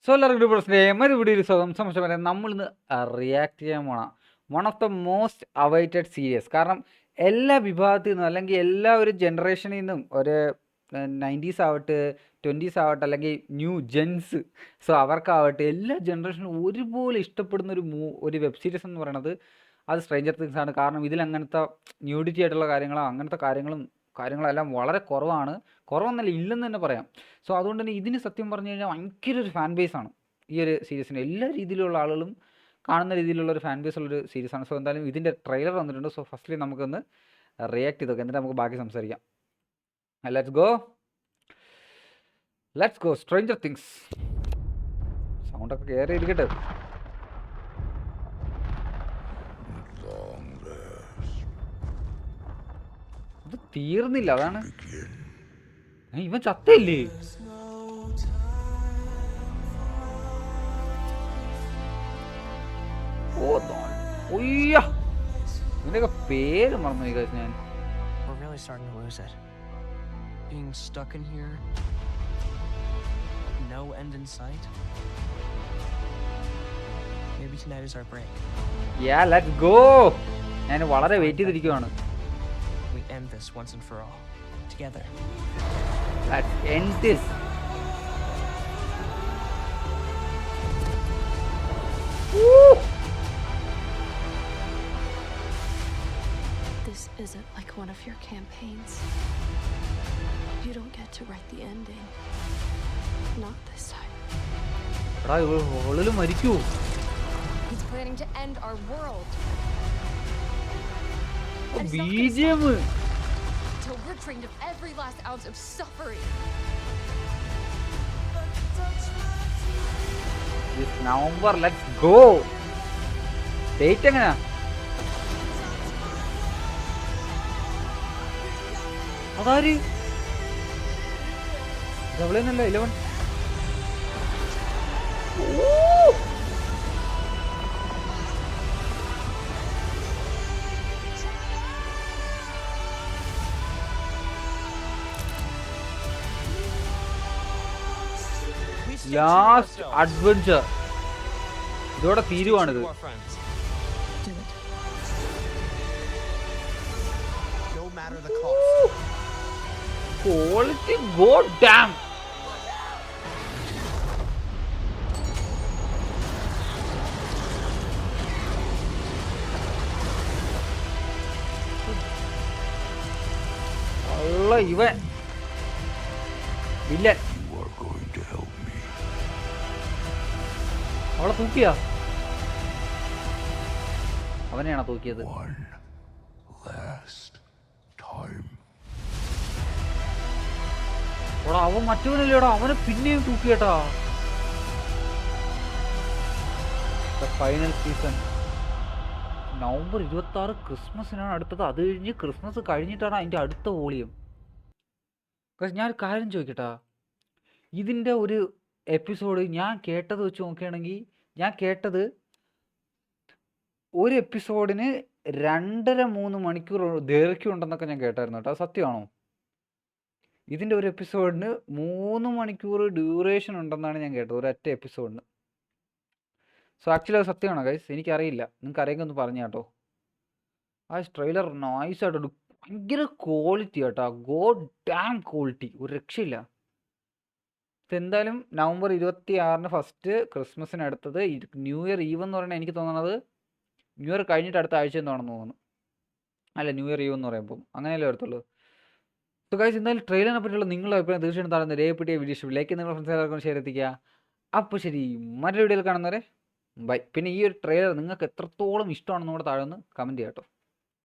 So എല്ലാവർക്കും പ്രശ്നം ഒരു വീഡിയോ സംശയം പറയാം. നമ്മളിന്ന് റിയാക്ട് ചെയ്യാൻ പോണ one of the most awaited series. കാരണം എല്ലാ വിഭാഗത്തിൽ നിന്നും അല്ലെങ്കിൽ എല്ലാ ഒരു ജനറേഷനിൽ നിന്നും ഒരു 90s ആവട്ടെ 20s ആവട്ടെ അല്ലെങ്കിൽ ന്യൂ ജെൻസ്, സോ അവർക്കാവട്ടെ എല്ലാ ജനറേഷനും ഒരുപോലെ ഇഷ്ടപ്പെടുന്ന ഒരു വെബ് സീരീസ് എന്ന് പറയുന്നത് അത് സ്ട്രേഞ്ചർ തിങ്സ് ആണ്. കാരണം ഇതിൽ അങ്ങനത്തെ ന്യൂഡിറ്റി ആയിട്ടുള്ള കാര്യങ്ങളോ അങ്ങനത്തെ കാര്യങ്ങളെല്ലാം വളരെ കുറവെന്നല്ല, ഇല്ലെന്ന് തന്നെ പറയാം. സോ അതുകൊണ്ട് തന്നെ ഇതിന് സത്യം പറഞ്ഞു കഴിഞ്ഞാൽ ഭയങ്കര ഒരു ഫാൻ ബേസാണ് ഈ ഒരു സീരീസിന്. എല്ലാ രീതിയിലുള്ള ആളുകളും കാണുന്ന രീതിയിലുള്ള ഒരു ഫാൻ ബേസ് ഉള്ളൊരു സീരീസാണ്. സോ എന്തായാലും ഇതിൻ്റെ ട്രെയിലർ വന്നിട്ടുണ്ട്. സോ ഫസ്റ്റ്ലി നമുക്കൊന്ന് റിയാക്ട് ചെയ്തൊക്കെ എന്നിട്ട് നമുക്ക് ബാക്കി സംസാരിക്കാം. Let's go stranger things. സൗണ്ടൊക്കെ കയറി ഇരിക്കട്ടെ. ഇത് തീർന്നില്ല, അതാണ്. ഇവൻ ചത്തയില്ലേ? ഇതിന്റെയൊക്കെ പേര് മറന്നു ഞാൻ. We're really starting to lose it. Being stuck in here, no end in sight. Maybe tonight is our break. Yeah, let's go. ഞാൻ വളരെ വെയിറ്റ് ചെയ്തിരിക്കുകയാണ്. We end this once and for all together. Let's end this. Woo! This isn't like one of your campaigns. You don't get to write the ending. Not this time. എടാ ഇവള് മരിക്കൂ. He's planning to end our world. BGM. Till we're drained of every last ounce of suffering. This November, let's go. Date എങ്ങനാ? അതാര്? ഇതവളെന്നല്ല 11. Last adventure ഇതോടെ തീരുവാണിത്. Quality god damn. ഇവൻ villain. അവളെ തൂക്കിയാ? അവനെയാണോ തൂക്കിയത്? അവൻ മറ്റവനല്ലേടാ, അവനെ പിന്നെയും തൂക്കിയേട്ടാ. ഫൈനൽ സീസൺ നവംബർ 26 ക്രിസ്മസിനാണ് അടുത്തത്. അത് കഴിഞ്ഞ് ക്രിസ്മസ് കഴിഞ്ഞിട്ടാണ് അതിൻ്റെ അടുത്ത വോളിയം. ഞാൻ ഒരു കാര്യം ചോദിക്കട്ടാ, ഇതിൻ്റെ ഒരു എപ്പിസോഡ് ഞാൻ കേട്ടത് വെച്ച് നോക്കുകയാണെങ്കിൽ ഞാൻ കേട്ടത് ഒരു എപ്പിസോഡിന് 2.5-3 മണിക്കൂർ ദൈർഘ്യം ഉണ്ടെന്നൊക്കെ ഞാൻ കേട്ടായിരുന്നു കേട്ടോ. അത് സത്യമാണോ? ഇതിൻ്റെ ഒരു എപ്പിസോഡിന് 3 മണിക്കൂർ ഡ്യൂറേഷൻ ഉണ്ടെന്നാണ് ഞാൻ കേട്ടത്, ഒരൊറ്റ എപ്പിസോഡിന്. സോ ആക്ച്വലി അത് സത്യമാണോ ഗൈസ്? എനിക്കറിയില്ല, നിങ്ങൾക്ക് അറിയെങ്കിൽ ഒന്ന് പറഞ്ഞു കേട്ടോ. ആ ട്രെയിലർ നൈസായിട്ട് ഭയങ്കര ക്വാളിറ്റി കേട്ടോ, ഗോഡ് ഡാം ക്വാളിറ്റി, ഒരു രക്ഷയില്ല. എന്തായാലും നവംബർ 26 ഫസ്റ്റ്, ക്രിസ്മസിന് അടുത്തത്, ന്യൂ ഇയർ ഈവ് എന്ന് പറയുന്നത് എനിക്ക് തോന്നുന്നത് ന്യൂ ഇയർ കഴിഞ്ഞിട്ട് അടുത്ത ആഴ്ച എന്താണെന്ന് തോന്നുന്നു. അല്ല, ന്യൂ ഇയർ ഈവ് എന്ന് പറയുമ്പോൾ അങ്ങനെയല്ലേ വരത്തുള്ളൂ. സോ ഗൈസ്, എന്തായാലും ട്രെയിലറിനെ പറ്റിയുള്ള നിങ്ങളുടെ അഭിപ്രായം തീർച്ചയായിട്ടും താഴ്ന്ന രേഖപ്പെട്ടിയ വീഡിയോ ലൈക്ക് നിങ്ങളുടെ ഫ്രണ്ട്സ് എല്ലാവർക്കും ഷെയർ എത്തിക്കുക. അപ്പോൾ ശരി, മറ്റൊരു വീഡിയോയിൽ കാണുന്നവരെ ബൈ. പിന്നെ ഈ ഒരു ട്രെയിലർ നിങ്ങൾക്ക് എത്രത്തോളം ഇഷ്ടമാണെന്ന് കൂടെ താഴെ ഒന്ന് കമൻറ്റ് ചെയ്യാം കേട്ടോ.